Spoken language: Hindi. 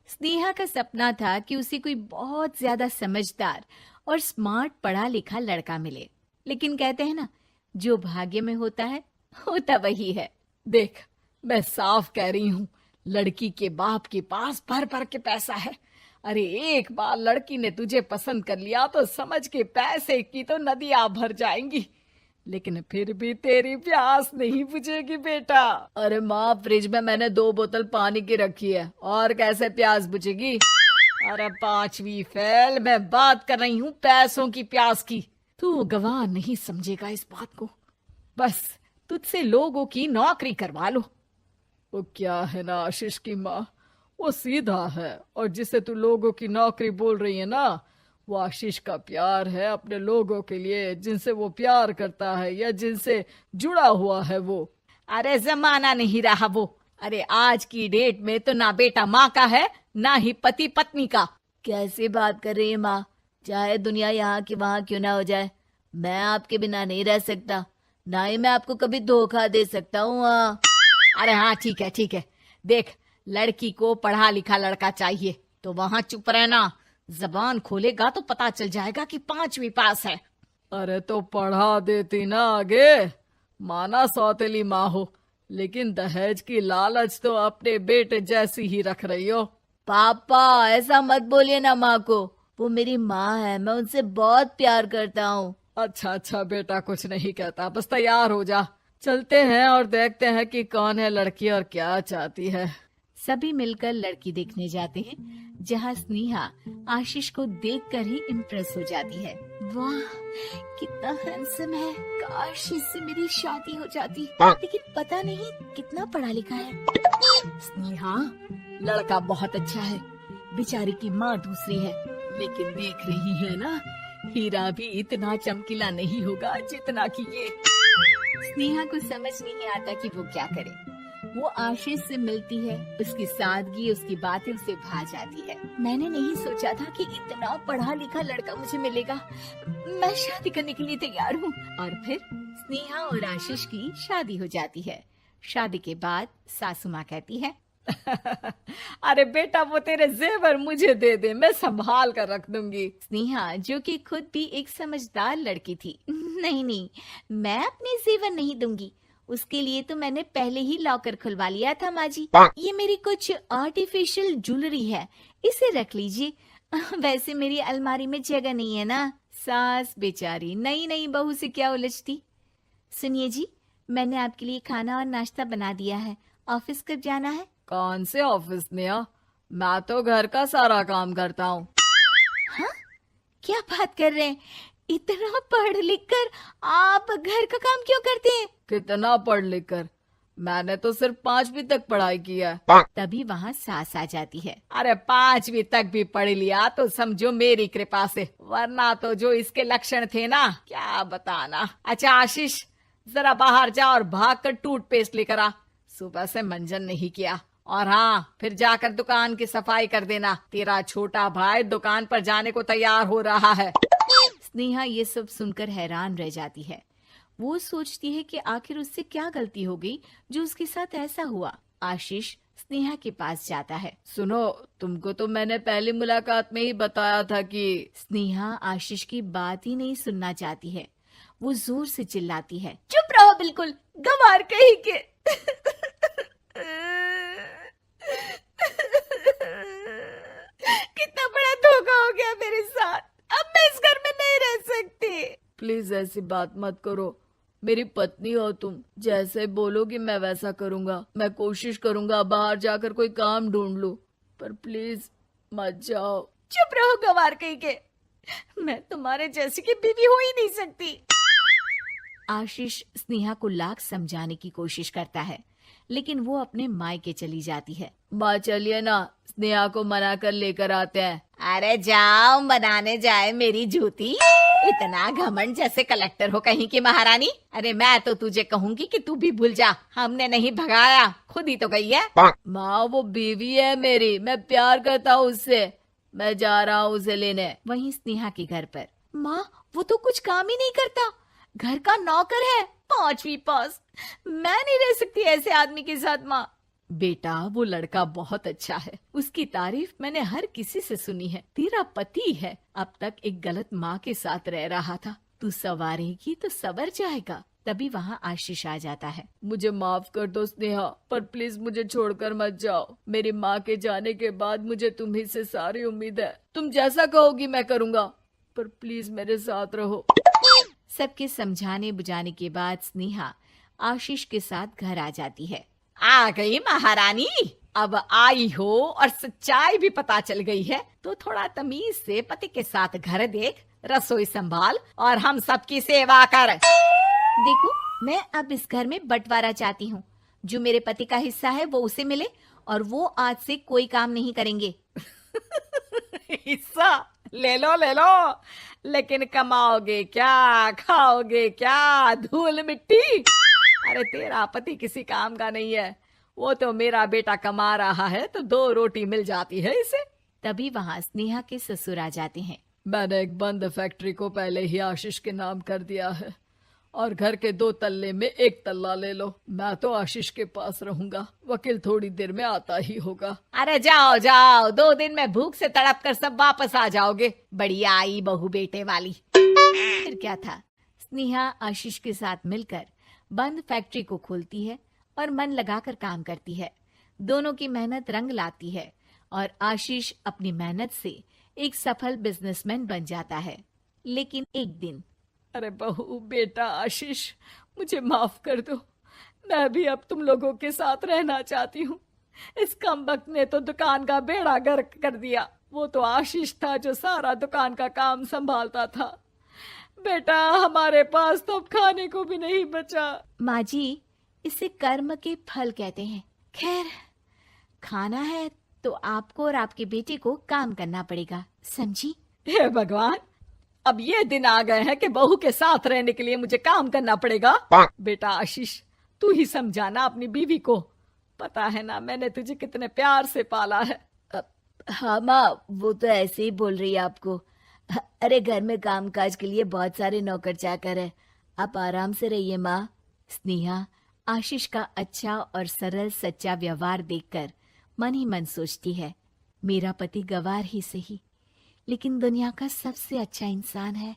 स्नेहा का सपना था कि उसे कोई बहुत ज्यादा समझदार और स्मार्ट पढ़ा लिखा लड़का मिले, लेकिन कहते हैं ना, जो भाग्य में होता है होता वही है। देख, मैं साफ कह रही हूँ, लड़की के बाप के पास भर भर के पैसा है। अरे एक बार लड़की ने तुझे पसंद कर लिया तो समझ के पैसे की तो नदियां भर जाएंगी, लेकिन फिर भी तेरी प्यास नहीं बुझेगी बेटा। अरे माँ, फ्रिज में मैंने 2 बोतल पानी की रखी है, और कैसे प्यास बुझेगी? अरे 5वीं फेल, मैं बात कर रही हूँ पैसों की प्यास की। तू गवाह नहीं समझेगा इस बात को। बस तुझसे लोगों की नौकरी करवा लो। वो क्या है ना आशीष की माँ, वो सीधा है, और जिसे तू लोगों की नौकरी बोल रही है ना, वो आशीष का प्यार है अपने लोगों के लिए, जिनसे वो प्यार करता है या जिनसे जुड़ा हुआ है वो। अरे जमाना नहीं रहा वो। अरे आज की डेट में तो ना बेटा माँ का है, ना ही पति पत्नी का। कैसी बात कर रही है माँ? चाहे दुनिया यहाँ की वहाँ क्यों ना हो जाए, मैं आपके बिना नहीं रह सकता, ना ही मैं आपको कभी धोखा दे सकता हूँ। अरे हाँ, ठीक है ठीक है। देख, लड़की को पढ़ा लिखा लड़का चाहिए तो वहाँ चुप रहना। जबान खोलेगा तो पता चल जाएगा कि 5वीं पास है। अरे तो पढ़ा देती ना आगे। माना सौतेली माँ हो, लेकिन दहेज की लालच तो अपने बेटे जैसी ही रख रही हो। पापा ऐसा मत बोलिए ना माँ को, वो मेरी माँ है, मैं उनसे बहुत प्यार करता हूँ। अच्छा अच्छा बेटा, कुछ नहीं कहता, बस तैयार हो जा, चलते हैं और देखते हैं कि कौन है लड़की और क्या चाहती है। सभी मिलकर लड़की देखने जाते हैं, जहाँ स्नेहा आशीष को देखकर ही इम्प्रेस हो जाती है। वाह, कितना हैंडसम है, काश इससे मेरी शादी हो जाती, लेकिन पता नहीं कितना पढ़ा लिखा है। स्नेहा, लड़का बहुत अच्छा है, बेचारी की माँ दूसरी है, लेकिन देख रही है ना, हीरा भी इतना चमकीला नहीं होगा जितना कि ये। स्नेहा को समझ नहीं आता कि वो क्या करे। वो आशीष से मिलती है, उसकी सादगी, उसकी बातें उसे भा जाती है। मैंने नहीं सोचा था कि इतना पढ़ा लिखा लड़का मुझे मिलेगा। मैं शादी करने के लिए तैयार हूँ। और फिर स्नेहा और आशीष की शादी हो जाती है। शादी के बाद सासू माँ कहती है, अरे बेटा, वो तेरे जेवर मुझे दे दे, मैं संभाल कर रख दूंगी। स्नेहा, जो कि खुद भी एक समझदार लड़की थी, नहीं नहीं, मैं अपने जेवर नहीं दूंगी, उसके लिए तो मैंने पहले ही लॉकर खुलवा लिया था माँ जी। ये मेरी कुछ आर्टिफिशियल ज्वेलरी है, इसे रख लीजिए। वैसे मेरी अलमारी में जगह नहीं है ना। सास बेचारी नई नई बहू से क्या उलझती। सुनिए जी, मैंने आपके लिए खाना और नाश्ता बना दिया है। ऑफिस कब जाना है? कौन से ऑफिस में? मैं तो घर का सारा काम करता हूँ। हाँ, क्या बात कर रहे हैं? इतना पढ़ लिख कर आप घर का काम क्यों करते हैं? कितना पढ़ लिख कर? मैंने तो सिर्फ 5वीं तक पढ़ाई की है। तभी वहाँ सास आ जाती है। अरे 5वीं तक भी पढ़ लिया तो समझो मेरी कृपा से, वरना तो जो इसके लक्षण थे ना, क्या बताना। अच्छा आशीष, जरा बाहर जा और भाग कर टूथपेस्ट लेकर आ। सुबह से मंजन नहीं किया। और हाँ, फिर जाकर दुकान की सफाई कर देना। तेरा छोटा भाई दुकान पर जाने को तैयार हो रहा है। स्नेहा ये सब सुनकर हैरान रह जाती है। वो सोचती है कि आखिर उससे क्या गलती हो गई जो उसके साथ ऐसा हुआ। आशीष स्नेहा के पास जाता है। सुनो, तुमको तो मैंने पहली मुलाकात में ही बताया था कि। स्नेहा आशीष की बात ही नहीं सुनना चाहती है। वो जोर से चिल्लाती है, चुप रहो बिल्कुल, गंवार कहीं के। कितना बड़ा धोखा हो गया मेरे साथ, अब मैं इस घर में नहीं रह सकती। प्लीज ऐसी बात मत करो, मेरी पत्नी हो तुम, जैसे बोलोगी मैं वैसा करूंगा। मैं कोशिश करूंगा बाहर जाकर कोई काम ढूंढ लूं, पर प्लीज मत जाओ। चुप रहो गंवार कहीं के, मैं तुम्हारे जैसी की बीवी हो ही नहीं सकती। आशीष स्नेहा को लाख समझाने की कोशिश करता है, लेकिन वो अपने मायके चली जाती है। माँ चलिए ना, स्नेहा को मना कर लेकर आते हैं। अरे जाओ, बनाने जाए मेरी जूती। इतना घमंड, जैसे कलेक्टर हो कहीं की महारानी। अरे मैं तो तुझे कहूंगी कि तू भी भूल जा, हमने नहीं भगाया, खुद ही तो गई है। माँ वो बीवी है मेरी, मैं प्यार करता हूँ उससे, मैं जा रहा हूँ उसे लेने। वहीं स्नेहा के घर पर, माँ वो तो कुछ काम ही नहीं करता, घर का नौकर है, 5वीं पास। मैं नहीं रह सकती ऐसे आदमी के साथ माँ। बेटा वो लड़का बहुत अच्छा है, उसकी तारीफ मैंने हर किसी से सुनी है। तेरा पति है, अब तक एक गलत माँ के साथ रह रहा था, तू संवारेगी तो संवर जाएगा। तभी वहाँ आशीष आ जाता है। मुझे माफ कर दो स्नेहा, पर प्लीज मुझे छोड़कर मत जाओ। मेरी माँ के जाने के बाद मुझे तुम्ही से सारी उम्मीद है। तुम जैसा कहोगी मैं करूँगा, पर प्लीज मेरे साथ रहो। सबके समझाने बुझाने के बाद स्नेहा आशीष के साथ घर आ जाती है। आ गई महारानी, अब आई हो और सच्चाई भी पता चल गई है, तो थोड़ा तमीज से पति के साथ घर देख, रसोई संभाल और हम सबकी सेवा कर। देखो, मैं अब इस घर में बंटवारा चाहती हूँ। जो मेरे पति का हिस्सा है वो उसे मिले और वो आज से कोई काम नहीं करेंगे। हिस्सा ले लो, लेकिन कमाओगे क्या, खाओगे क्या, धूल मिट्टी? अरे तेरा पति किसी काम का नहीं है, वो तो मेरा बेटा कमा रहा है तो 2 रोटी मिल जाती है इसे। तभी वहाँ स्नेहा के ससुर आ जाते हैं। मैंने एक बंद फैक्ट्री को पहले ही आशीष के नाम कर दिया है और घर के 2 तल्ले में 1 तल्ला ले लो। मैं तो आशीष के पास रहूंगा, वकील थोड़ी देर में आता ही होगा। अरे जाओ जाओ, 2 दिन में भूख से तड़प कर सब वापस आ जाओगे। बढ़िया आई बहू बेटे वाली। फिर क्या था, स्नेहा आशीष के साथ मिलकर बंद फैक्ट्री को खोलती है और मन लगाकर काम करती है। दोनों की मेहनत रंग लाती है और आशीष अपनी मेहनत से एक सफल बिजनेसमैन बन जाता है। लेकिन एक दिन, अरे बहू बेटा आशीष, मुझे माफ कर दो, मैं भी अब तुम लोगों के साथ रहना चाहती हूँ। इस कमबख्त ने तो दुकान का बेड़ा गर्क कर दिया। वो तो आशीष था जो सारा दुकान का काम संभालता था। बेटा हमारे पास तो अब खाने को भी नहीं बचा। माँ जी, इसे कर्म के फल कहते हैं। खैर, खाना है तो आपको और आपके बेटे को काम करना पड़ेगा, समझी? हे भगवान, अब ये दिन आ गए हैं कि बहू के साथ रहने के लिए मुझे काम करना पड़ेगा। बेटा आशीष, तू ही समझाना अपनी बीवी को। पता है ना मैंने तुझे कितने प्यार से पाला है। हाँ माँ, वो तो ऐसे ही बोल रही है आपको। अरे घर में कामकाज के लिए बहुत सारे नौकर चाकर है, आप आराम से रहिए माँ। स्नेहा आशीष का अच्छा और सरल सच्चा व्यवहार देखकर मन ही मन सोचती है, मेरा पति गवार ही सही, लेकिन दुनिया का सबसे अच्छा इंसान है।